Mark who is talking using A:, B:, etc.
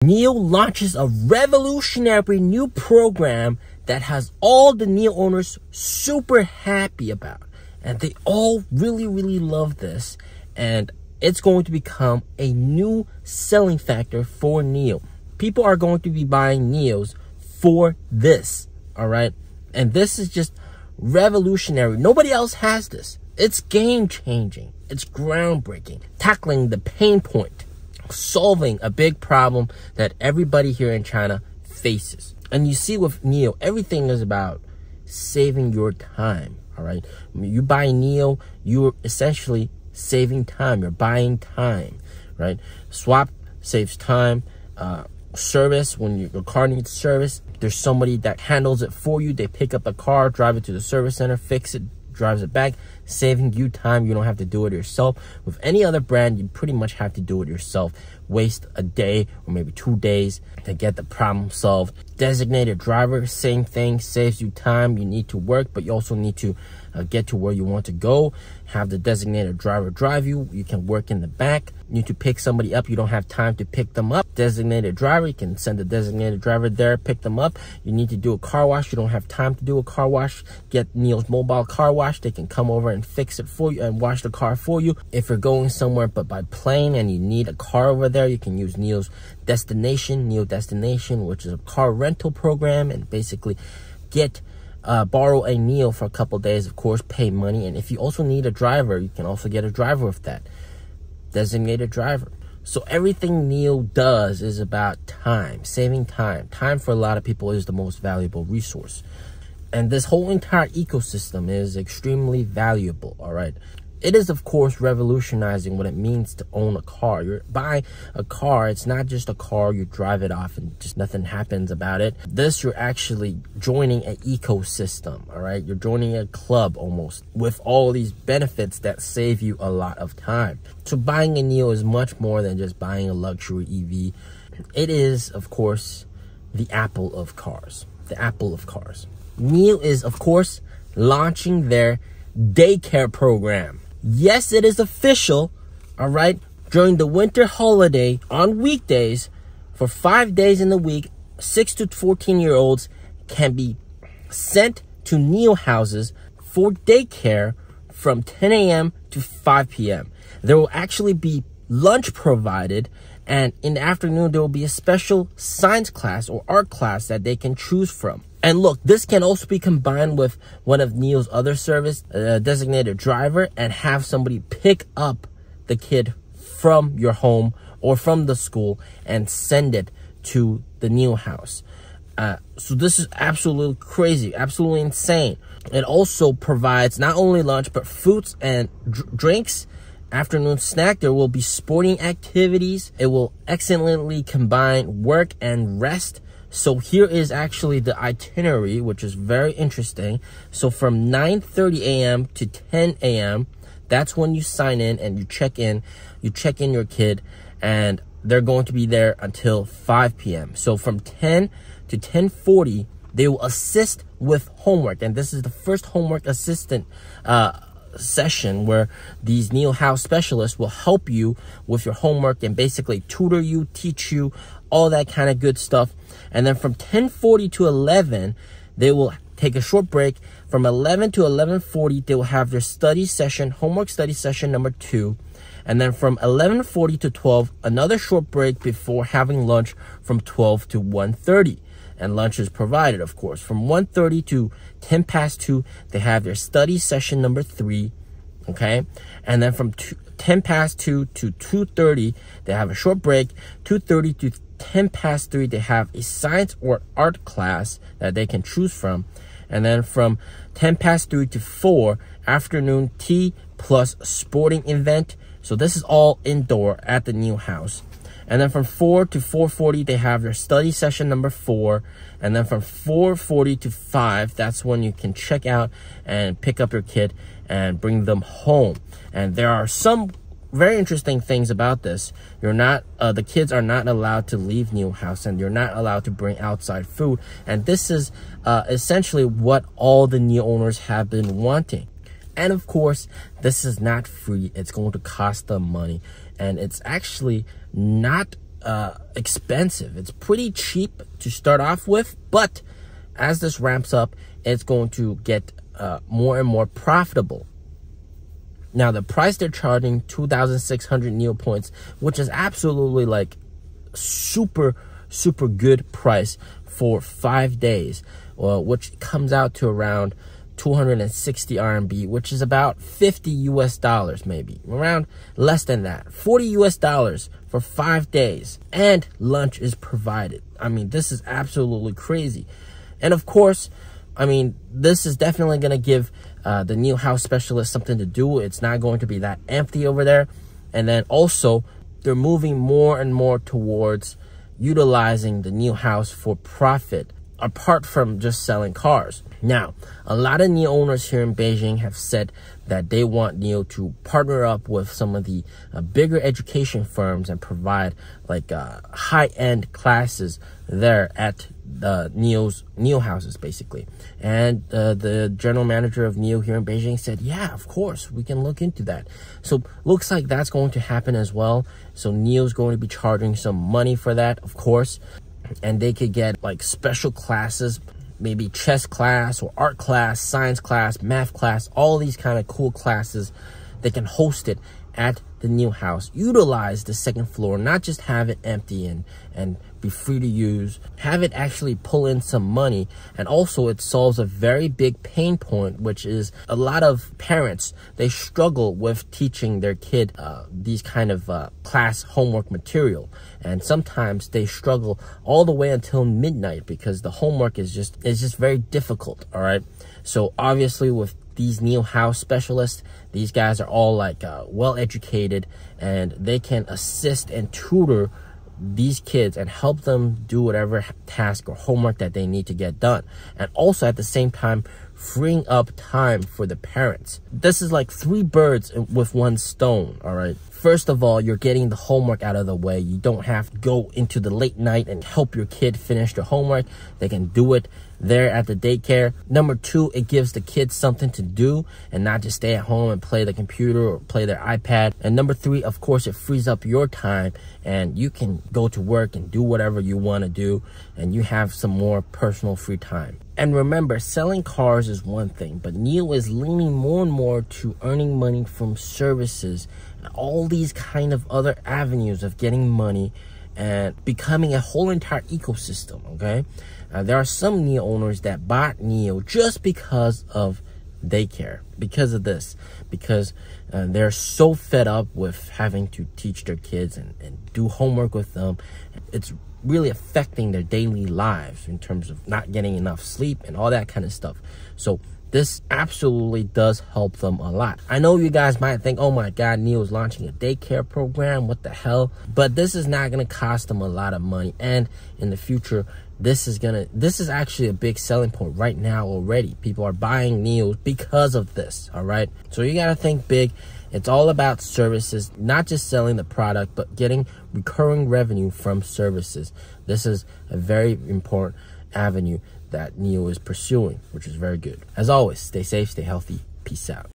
A: NIO launches a revolutionary new program that has all the NIO owners super happy about. And they all really love this. And it's going to become a new selling factor for NIO. People are going to be buying NIOs for this, all right? And this is just revolutionary. Nobody else has this. It's game-changing. It's groundbreaking. Tackling the pain point. Solving a big problem that everybody here in China faces. And you see with NIO, everything is about saving your time, all right? When you buy NIO, you're essentially saving time. You're buying time, right? Swap saves time. Service, when your car needs service, there's somebody that handles it for you. They pick up the car, drive it to the service center, fix it, drives it back, saving you time. You don't have to do it yourself. With any other brand, you pretty much have to do it yourself. Waste a day or maybe 2 days to get the problem solved. Designated driver, same thing, saves you time. You need to work, but you also need to get to where you want to go. Have the designated driver drive you. You can work in the back. You need to pick somebody up. You don't have time to pick them up. Designated driver, you can send the designated driver there, pick them up. You need to do a car wash. You don't have time to do a car wash. Get NIO's mobile car wash. They can come over and fix it for you and wash the car for you. If you're going somewhere but by plane and you need a car over there, you can use NIO Destination, which is a car rental program, and basically borrow a NIO for a couple days, of course, pay money. And if you also need a driver, you can also get a driver with that. Designated driver. So everything NIO does is about time, saving time. Time for a lot of people is the most valuable resource. And this whole entire ecosystem is extremely valuable, all right? It is, of course, revolutionizing what it means to own a car. You're buying a car. It's not just a car. You drive it off and just nothing happens about it. This, you're actually joining an ecosystem, all right? You're joining a club almost with all these benefits that save you a lot of time. So buying a NIO is much more than just buying a luxury EV. It is, of course, the Apple of cars. The Apple of cars. NIO is, of course, launching their daycare program. Yes, it is official, all right? During the winter holiday on weekdays, for 5 days in the week, 6 to 14-year-olds can be sent to NIO houses for daycare from 10 a.m. to 5 p.m. There will actually be lunch provided, and in the afternoon, there will be a special science class or art class that they can choose from. And look, this can also be combined with one of NIO's other service, designated driver, and have somebody pick up the kid from your home or from the school and send it to the NIO house. So this is absolutely crazy, absolutely insane. It also provides not only lunch, but fruits and drinks, afternoon snack. There will be sporting activities. It will excellently combine work and rest. So here is actually the itinerary, which is very interesting. So from 9:30 a.m. to 10 a.m., that's when you sign in and you check in your kid, and they're going to be there until 5 p.m. So from 10 to 10:40, they will assist with homework. And this is the first homework assistant session where these NIO house specialists will help you with your homework and basically tutor you, teach you, all that kind of good stuff. And then from 10:40 to 11, they will take a short break. From 11 to 11:40, they will have their study session, homework study session number 2. And then from 11:40 to 12, another short break before having lunch from 12 to 1:30. And lunch is provided, of course. From 1:30 to 10 past 2, they have their study session number 3, okay? And then from 10 past 2 to 2:30, they have a short break. 2:30 to 10 past 3, they have a science or art class that they can choose from. And then from 10 past 3 to 4, afternoon tea plus sporting event. So this is all indoor at the NIO house. And then from 4 to 4:40, they have their study session number 4. And then from 4:40 to 5, that's when you can check out and pick up your kid and bring them home. And there are some very interesting things about this. You're not, the kids are not allowed to leave NIO house, and you're not allowed to bring outside food. And this is essentially what all the NIO owners have been wanting. And of course, this is not free. It's going to cost them money. And it's actually not expensive. It's pretty cheap to start off with, but as this ramps up, it's going to get more and more profitable. Now, the price they're charging, 2,600 NIO points, which is absolutely like super good price for 5 days, which comes out to around 260 RMB, which is about 50 US dollars, maybe around less than that, 40 US dollars for 5 days, and lunch is provided. I mean, this is absolutely crazy. And of course, I mean, this is definitely going to give the NIO house specialist something to do. It's not going to be that empty over there. And then also, they're moving more and more towards utilizing the NIO house for profit, apart from just selling cars. Now, a lot of NIO owners here in Beijing have said that they want NIO to partner up with some of the bigger education firms and provide like high-end classes there at the NIO houses, basically. And the general manager of NIO here in Beijing said, yeah, of course, we can look into that. So looks like that's going to happen as well. So NIO's going to be charging some money for that, of course. And they could get like special classes, maybe chess class or art class, science class, math class, all these kind of cool classes. They can host it at the NIO house. Utilize the second floor, not just have it empty and be free to use. Have it actually pull in some money. And also it solves a very big pain point, which is a lot of parents, they struggle with teaching their kid these kind of class homework material. And sometimes they struggle all the way until midnight because the homework is just very difficult, all right? So obviously with these NIO house specialists, these guys are all like well educated, and they can assist and tutor these kids and help them do whatever task or homework that they need to get done, and also at the same time freeing up time for the parents. This is like 3 birds with 1 stone, all right? First of all, you're getting the homework out of the way. You don't have to go into the late night and help your kid finish their homework. They can do it there at the daycare. Number 2, it gives the kids something to do and not just stay at home and play the computer or play their iPad. And number 3, of course, it frees up your time and you can go to work and do whatever you want to do, and you have some more personal free time. And remember, selling cars is one thing, but NIO is leaning more and more to earning money from services and all these kind of other avenues of getting money and becoming a whole entire ecosystem, okay? There are some NIO owners that bought NIO just because of daycare, because of this, because they're so fed up with having to teach their kids and do homework with them. It's really affecting their daily lives in terms of not getting enough sleep and all that kind of stuff. So this absolutely does help them a lot. I know you guys might think, oh my God, NIO is launching a daycare program, what the hell? But this is not going to cost them a lot of money. And in the future, this is actually a big selling point right now already. People are buying NIOs because of this, all right? So you got to think big. It's all about services, not just selling the product, but getting recurring revenue from services. This is a very important avenue that NIO is pursuing, which is very good. As always, stay safe, stay healthy. Peace out.